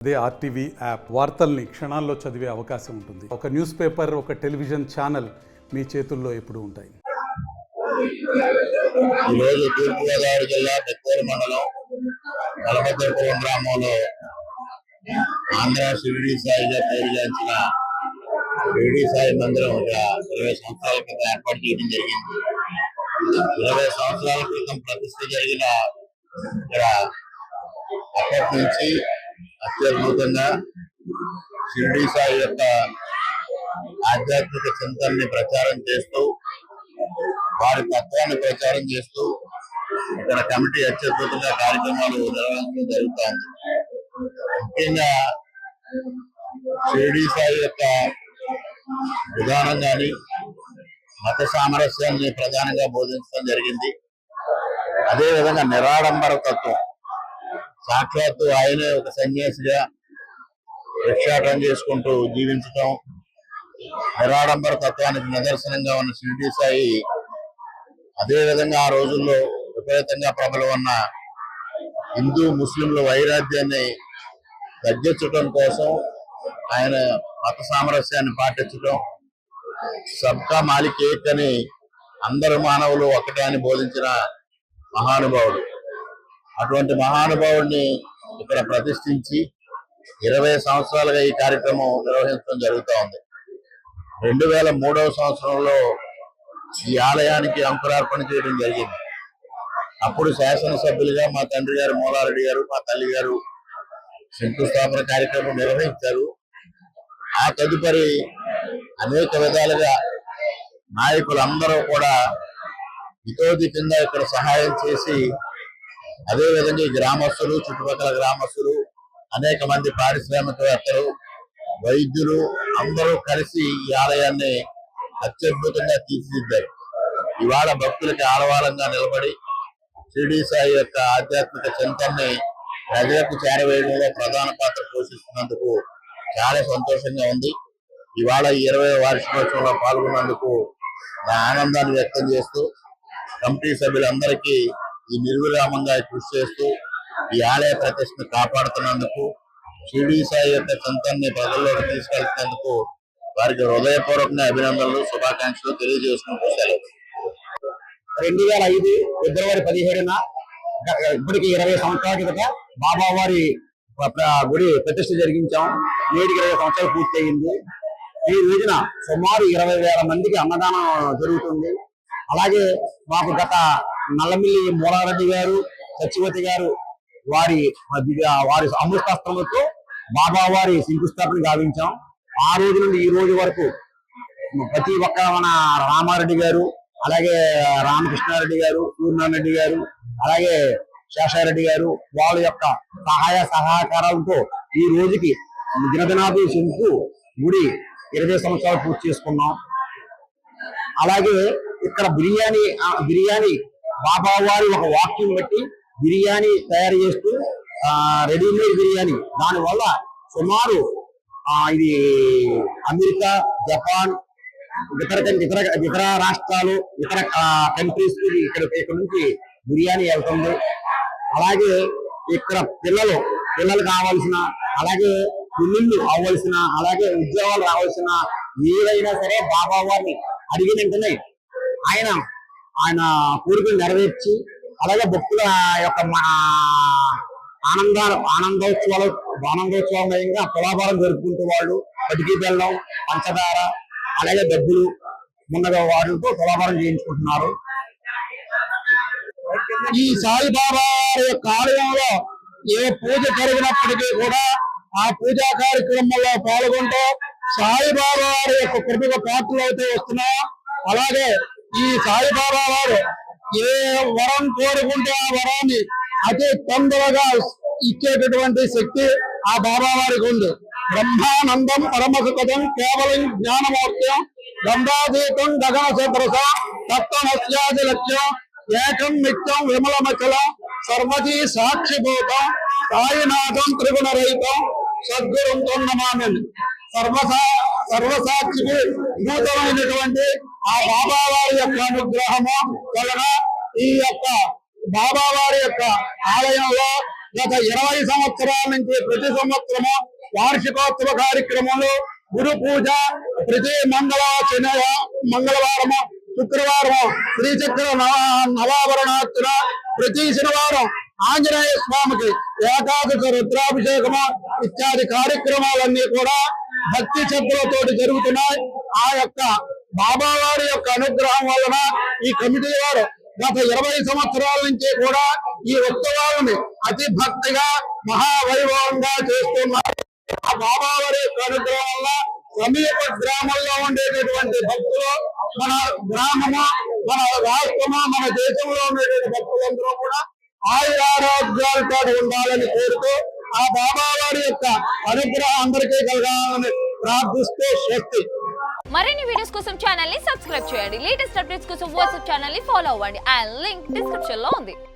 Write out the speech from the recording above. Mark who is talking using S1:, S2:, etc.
S1: అదే RTV app వార్తల్ని క్షణాల్లో చదివే అవకాశం ఉంటుంది. ఒక న్యూస్ పేపర్, ఒక టెలివిజన్ ఛానల్ మీ చేతుల్లో ఎప్పుడూ ఉంటాయి.
S2: ఈరోజు తూర్పుగోదావరి జిల్లా పెత్తూరు మండలం కలపతిపురం గ్రామంలో ఆంధ్ర షిరిడి సాయిగా పేరుగాంచిన షిరిడి సాయి మందిరం 20 సంవత్సరాల క్రితం ఏర్పాటు చేయడం జరిగింది. 20 సంవత్సరాల క్రితం ప్రతిష్ఠ జరిగిన ఇక్కడ అప్పటి నుంచి అత్యద్భుతంగా షిరిడి సాయి యొక్క ఆధ్యాత్మిక చింతనని ప్రచారం చేస్తూ, వారి తత్వాన్ని ప్రచారం చేస్తూ ఇక్కడ కమిటీ అత్యద్భుతంగా కార్యక్రమాలు నిర్వహించడం జరుగుతోంది. ముఖ్యంగా షిరిడి సాయి యొక్క విధానం కానీ మత సామరస్యాన్ని ప్రధానంగా బోధించడం జరిగింది. అదేవిధంగా నిరాడంబర తత్వం, సాక్షాత్తు ఆయనే ఒక సన్యాసిగా భిక్షాటన చేసుకుంటూ జీవించటం, నిరాడంబర తత్వానికి నిదర్శనంగా ఉన్న షిరిడి సాయి అదేవిధంగా ఆ రోజుల్లో విపరీతంగా ప్రబలం ఉన్న హిందూ ముస్లింల వైరాధ్యాన్ని తగ్గించడం కోసం ఆయన మత సామరస్యాన్ని పాటించడం, సబ్కా మాలిక్ ఏక్ అని అందరు మానవులు ఒకటే అని బోధించిన మహానుభావుడు. అటువంటి మహానుభావుడిని ఇక్కడ ప్రతిష్ఠించి 20 సంవత్సరాలుగా ఈ కార్యక్రమం నిర్వహించడం జరుగుతూ ఉంది. 2003వ సంవత్సరంలో ఈ ఆలయానికి అంకురార్పణ చేయడం జరిగింది. అప్పుడు శాసనసభ్యులుగా మా తండ్రి గారు మూలారెడ్డి గారు, మా తల్లి గారు శంకుస్థాపన కార్యక్రమం నిర్వహించారు. ఆ తదుపరి అనేక విధాలుగా నాయకులందరూ కూడా హితోధికంగా ఇక్కడ సహాయం చేసి, అదేవిధంగా ఈ గ్రామస్తులు, చుట్టుపక్కల గ్రామస్తులు, అనేక మంది పారిశ్రామికవేత్తలు, వైద్యులు అందరూ కలిసి ఈ ఆలయాన్ని అత్యద్భుతంగా తీర్చిదిద్దారు. ఇవాళ భక్తులకి ఆలవాలంగా నిలబడి షిరిడి సాయి యొక్క ఆధ్యాత్మిక చింతనని ప్రజలకు చేరవేయడంలో ప్రధాన పాత్ర పోషిస్తున్నందుకు చాలా సంతోషంగా ఉంది. ఇవాళ 20వ వార్షికోత్సవంలో పాల్గొన్నందుకు నా ఆనందాన్ని వ్యక్తం చేస్తూ, కమిటీ సభ్యులందరికీ ఈ నిర్విరామంగా కృషి చేస్తూ ఈ ఆలయ ప్రతిష్టను కాపాడుతున్నందుకు, షిరిడి సాయి యొక్క చింతనని ప్రజల్లోకి తీసుకెళ్తున్నందుకు వారికి హృదయపూర్వకంగా అభినందనలు, శుభాకాంక్షలు తెలియజేసుకుంటూ సెలవు.
S3: 2005 ఫిబ్రవరి 17న ఇప్పటికి 20 సంవత్సరాల కిందట బాబావారి గుడి ప్రతిష్ఠ జరిగించాం. నేటికి 20 సంవత్సరాలు పూర్తయింది. ఈ రోజున సుమారు 20,000 మందికి అన్నదానం జరుగుతుంది. అలాగే మాకు గత నల్లమిల్లి మూలారెడ్డి గారు, సత్యవతి గారు వారి అమృతాస్త్రములతో బాబావారి శంకుస్థాపన గావించాం. ఆ రోజు నుండి ఈ రోజు వరకు ప్రతి ఒక్క మన రామారెడ్డి గారు, అలాగే రామకృష్ణారెడ్డి గారు, సూర్యనారాయణ గారు, అలాగే శేషారెడ్డి గారు వాళ్ళ యొక్క సహాయ సహకారాలతో ఈ రోజుకి దినదినాభి శంకు గుడి 20 సంవత్సరాలు పూర్తి చేసుకున్నాం. అలాగే ఇక్కడ బిర్యానీ బాబావారి ఒక వాక్యం బట్టి బిర్యానీ తయారు చేస్తూ రెడీమేడ్ బిర్యానీ, దానివల్ల సుమారు ఇది అమెరికా, జపాన్, ఇతర రాష్ట్రాలు, ఇతర కంట్రీస్ కి ఇక్కడ నుంచి బిర్యానీ వెళ్తుంది. అలాగే ఇక్కడ పిల్లలు కావాల్సిన, అలాగే పెళ్లిళ్ళు అవ్వాల్సిన, అలాగే ఉద్యోగాలు రావాల్సిన ఏదైనా సరే బాబావారిని అడిగిన వెంటనే ఆయన కోరికలు నెరవేర్చి, అలాగే భక్తుల యొక్క ఆనందోత్సవాలుగా తులాభారం జరుపుకుంటూ వాళ్ళు పటికీ బెల్లం, పంచదార, అలాగే డబ్బులు మున్నగా వాటితో తులాభారం చేయించుకుంటున్నారు. ఈ సాయిబాబా యొక్క ఆలయంలో ఏ పూజ జరిగినప్పటికీ కూడా ఆ పూజా కార్యక్రమంలో పాల్గొంటూ సాయిబాబా వారి యొక్క కృపకు పాత్రలు అయితే వస్తున్నాం. అలాగే ఈ సాయిబాబా వారు ఏ వరం కోరుకుంటే ఆ వరాన్ని అతి తొందరగా ఇచ్చేటటువంటి శక్తి ఆ బాబా వారికి ఉంది. బ్రహ్మానందం పరమసుఖం కేవలం జ్ఞానమూర్త్యం గంధాతీతం గగన సదృశ తత్వమస్యాది లక్ష్యం ఏకం నిత్యం విమలమచలం సర్వజీ సాక్షిభూతం సాయినాథం త్రిగుణరహితం సద్గురుం నమామి. సర్వసాక్షికి భూతమైనటువంటి ఆ బాబా వారి యొక్క అనుగ్రహము వలన ఈ యొక్క బాబా వారి యొక్క ఆలయంలో గత 20 సంవత్సరాల నుంచి ప్రతి సంవత్సరము వార్షికోత్సవ కార్యక్రమంలో గురు పూజ ప్రతి మంగళవారము శుక్రవారం శ్రీచక్ర నవాభరణార్చన ప్రతి శనివారం ఆంజనేయ స్వామికి ఏకాదశ రుద్రాభిషేకము ఇత్యాది కార్యక్రమాలన్నీ కూడా భక్తి శ్రద్ధలతోటి జరుగుతున్నాయి. ఆ యొక్క బాబావారి యొక్క అనుగ్రహం వలన ఈ కమిటీ వారు గత 20 సంవత్సరాల నుంచి కూడా ఈ ఉత్సవాలను అతి భక్తిగా మహావైభవంగా చేస్తున్నారు. ఆ బాబావారి యొక్క అనుగ్రహం వల్ల సమీప గ్రామంలో ఉండేటటువంటి భక్తులు, మన గ్రామము, మన రాష్ట్రము, మన దేశంలో ఉండేటువంటి భక్తులందరూ కూడా ఆయురారోగ్యాలతో ఉండాలని కోరుతూ ఆ బాబావారి యొక్క అనుగ్రహం అందరికీ కలగాలని ప్రార్థిస్తూ స్వస్తి.
S4: మరిన్ని వీడియోస్ కోసం ఛానల్ ని సబ్స్క్రైబ్ చేయండి. లేటెస్ట్ అప్డేట్స్ కోసం వాట్సాప్ ఛానల్ ని ఫాలో అవ్వండి. అండ్ లింక్ డిస్క్రిప్షన్ లో ఉంది.